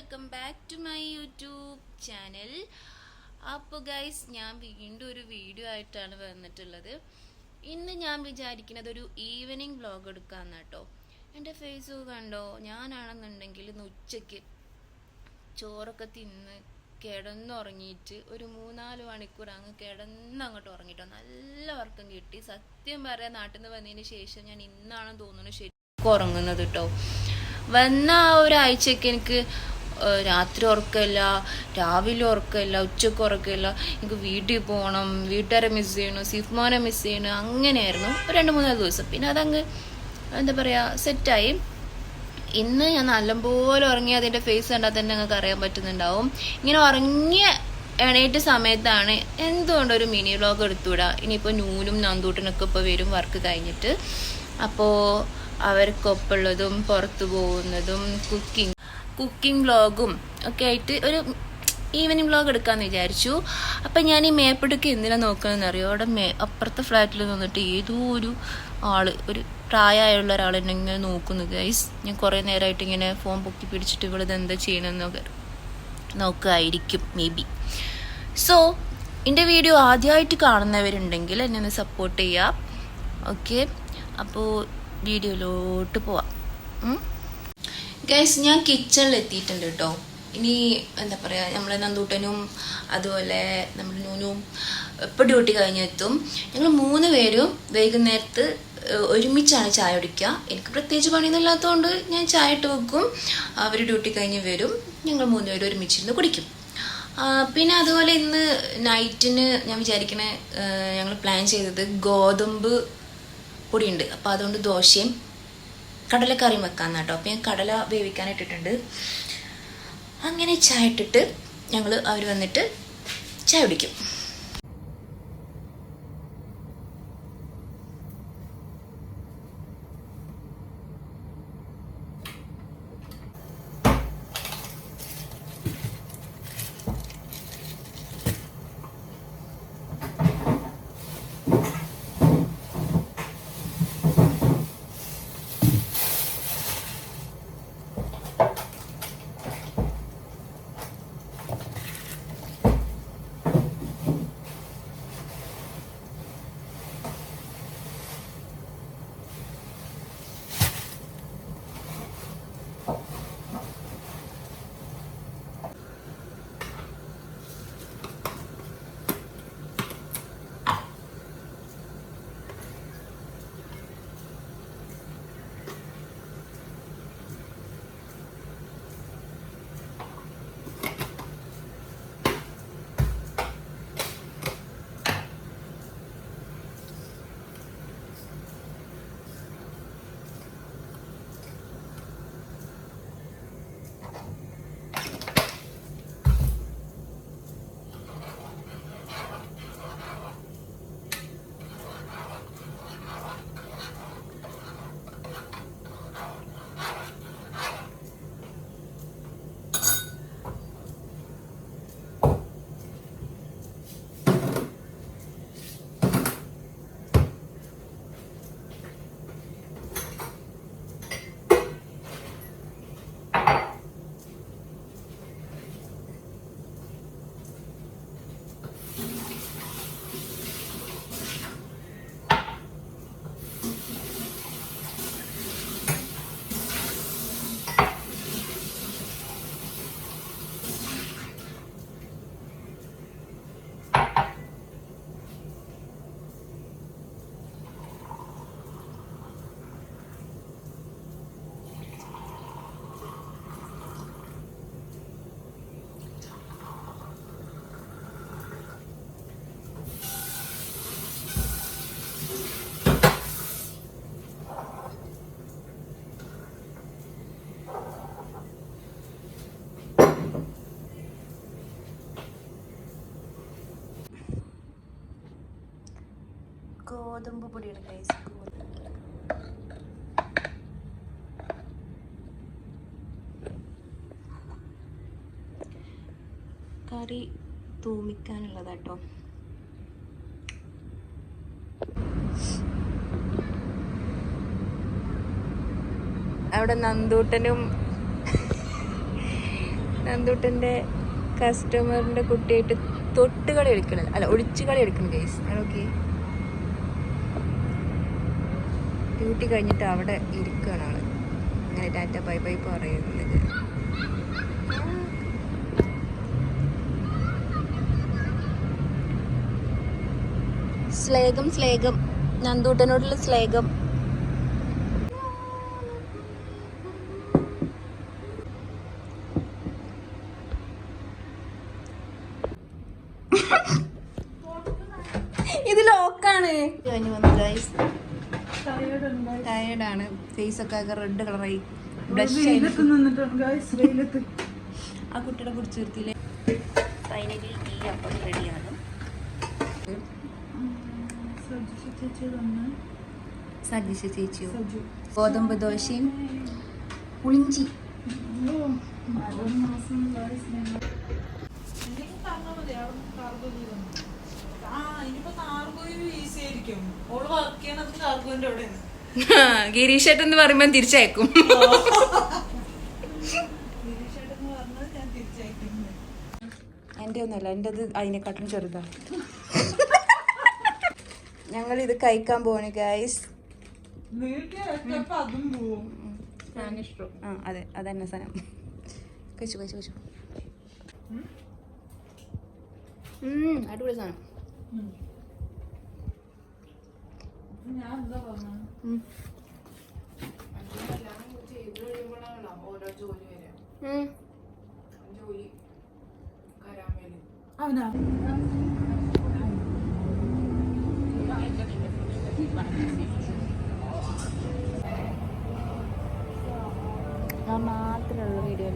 Welcome back to my YouTube channel. അപ്പോൾ guys, ഞാൻ വീണ്ടും ഒരു വീഡിയോ ആയിട്ടാണ് വന്നിട്ടുള്ളത്. ഇന്ന് ഞാൻ വിചാരിക്കുന്നത് ഒരു ഈവനിങ് വ്ളോഗ് എടുക്കാമെന്ന് കേട്ടോ. എൻ്റെ ഫേസ് കണ്ടോ? ഞാനാണെന്നുണ്ടെങ്കിൽ ഇന്ന് ഉച്ചയ്ക്ക് ചോറൊക്കെ തിന്ന് കിടന്നുറങ്ങിയിട്ട് ഒരു 3-4 മണിക്കൂർ കിടന്നങ്ങോട്ട് ഉറങ്ങിട്ടോ. നല്ല ഉറക്കം കിട്ടി. സത്യം പറയാൻ നാട്ടിൽ നിന്ന് വന്നതിന് ശേഷം ഞാൻ ഇന്നാണെന്ന് തോന്നുന്നു ശരിക്കും ഉറങ്ങുന്നത് കേട്ടോ. വന്ന ആ ഒരാഴ്ചയൊക്കെ എനിക്ക് രാത്രി ഉറക്കമില്ല, രാവിലെ ഉറക്കമില്ല, ഉച്ചക്ക് ഉറക്കമില്ല. എനിക്ക് വീട്ടിൽ പോകണം, വീട്ടുകാരെ മിസ് ചെയ്യണം, സിഫ്മോനെ മിസ് ചെയ്യണം, അങ്ങനെയായിരുന്നു 2-3 ദിവസം. പിന്നെ അതങ്ങ് എന്താ പറയുക സെറ്റായി. ഇന്ന് ഞാൻ നല്ലപോലെ ഉറങ്ങി. അതിൻ്റെ ഫേസ് കണ്ടാൽ തന്നെ നിങ്ങൾക്ക് അറിയാൻ പറ്റുന്നുണ്ടാവും. ഇങ്ങനെ ഉറങ്ങിയ എണീറ്റ സമയത്താണ് എന്തുകൊണ്ടൊരു മിനി വ്ളോഗ് എടുത്തുവിടാം. ഇനിയിപ്പോൾ നൂനും നന്ദൂട്ടനൊക്കെ ഇപ്പോൾ വരും വർക്ക് കഴിഞ്ഞിട്ട്. അപ്പോൾ അവർക്കൊപ്പുള്ളതും പുറത്തു പോകുന്നതും കുക്കിംഗ് വ്ളോഗും ഒക്കെ ആയിട്ട് ഒരു ഈവനിങ് വ്ളോഗ് എടുക്കാമെന്ന് വിചാരിച്ചു. അപ്പം ഞാൻ ഈ മേപ്പിടയ്ക്ക് എന്തിനാണ് നോക്കണമെന്ന് അറിയോ? അവിടെ അപ്പുറത്തെ ഫ്ലാറ്റിൽ നിന്നിട്ട് ഏതോ ഒരു ഒരു പ്രായമായുള്ള ഒരാൾ എന്നെ ഇങ്ങനെ നോക്കുന്നു ഗൈസ്. ഞാൻ കുറേ നേരമായിട്ട് ഇങ്ങനെ ഫോൺ പൊക്കി പിടിച്ചിട്ട് ഇവിടെ എന്താ ചെയ്യണമെന്നൊക്കെ നോക്കുമായിരിക്കും മേ ബി. സോ എൻ്റെ വീഡിയോ ആദ്യമായിട്ട് കാണുന്നവരുണ്ടെങ്കിൽ എന്നെ ഒന്ന് സപ്പോർട്ട് ചെയ്യാം. ഓക്കെ, അപ്പോൾ വീഡിയോയിലോട്ട് പോവാം. ഗൈസ്, ഞാൻ കിച്ചണിൽ എത്തിയിട്ടുണ്ട് കേട്ടോ. ഇനി എന്താ പറയുക, നമ്മളെ നന്ദൂട്ടനും അതുപോലെ നമ്മുടെ നൂനും ഇപ്പോൾ ഡ്യൂട്ടി കഴിഞ്ഞെത്തും. ഞങ്ങൾ 3 പേരും വൈകുന്നേരത്ത് ഒരുമിച്ചാണ് ചായ കുടിക്കുക. എനിക്ക് പ്രത്യേകിച്ച് പണിയൊന്നും ഇല്ലാത്തതുകൊണ്ട് ഞാൻ ചായ ഇട്ട് വെക്കും. അവർ ഡ്യൂട്ടി കഴിഞ്ഞ് വരും, ഞങ്ങൾ 3 പേരും ഒരുമിച്ചിരുന്ന് കുടിക്കും. പിന്നെ അതുപോലെ ഇന്ന് നൈറ്റിന് ഞാൻ വിചാരിക്കണേ, ഞങ്ങൾ പ്ലാൻ ചെയ്തത് ഗോതമ്പ് പൊടിയുണ്ട്. അപ്പോൾ അതുകൊണ്ട് ദോശയും കടലക്കറിയും വെക്കാമെന്ന് കേട്ടോ. അപ്പോൾ ഞാൻ കടല വേവിക്കാനിട്ടിട്ടുണ്ട്. അങ്ങനെ ചായ ഇട്ടിട്ട് അവർ വന്നിട്ട് ചായ കുടിക്കും. ഗോതമ്പ് പൊടിയുടെ ഗൈസ്. കറി തൂമിക്കാനുള്ളതാട്ടോ. അവിടെ നന്ദൂട്ടനും നന്ദൂട്ടൻ്റെ കസ്റ്റമറിൻ്റെ കുട്ടിയായിട്ട് തൊട്ടുകളി എടുക്കണം, അല്ല ഒളിച്ചുകളി എടുക്കണം ഗൈസ്. ഓക്കെ, ഡ്യൂട്ടി കഴിഞ്ഞിട്ട് അവിടെ ഇരിക്കുകയാണ് ആള്. അങ്ങനെ ടാറ്റ ബൈ ബൈ പറയുന്നത്. സ്ലേഹം സ്ലേഹം, നന്ദൂട്ടനോടുള്ള സ്ലേഹം. ഇത് ലോക്കാണ്. കഴിഞ്ഞു വന്നു ഗൈസ്. ടയേർഡാണ്, ഫേസ് ഒക്കെ ആകെ റെഡ് കളറായി. ആ കുട്ടിയുടെ കുറിച്ച് നിർത്തിയില്ലേ. ഫൈനലി ഈ അപ്പം റെഡിയാണ്. സജിഷ ചേച്ചിയോ ഗോതമ്പ് ദോശയും പുളിഞ്ചി. ഗിരീഷേട്ടൻ എന്ന് പറയുമ്പോ തിരിച്ചയക്കും. എന്റെ ഒന്നല്ല, എന്റേത് അതിനെക്കാട്ടും ചെറുതാണ്. ഞങ്ങൾ ഇത് കഴിക്കാൻ പോവാണ് ഗൈസ്. ആ അതെ, അതന്നെ സാധനം. കഴിച്ചു കഴിച്ചു കഴിച്ചു. അടിപൊളി സാധനം. ഞാൻ മാത്രമുള്ള വീഡിയോ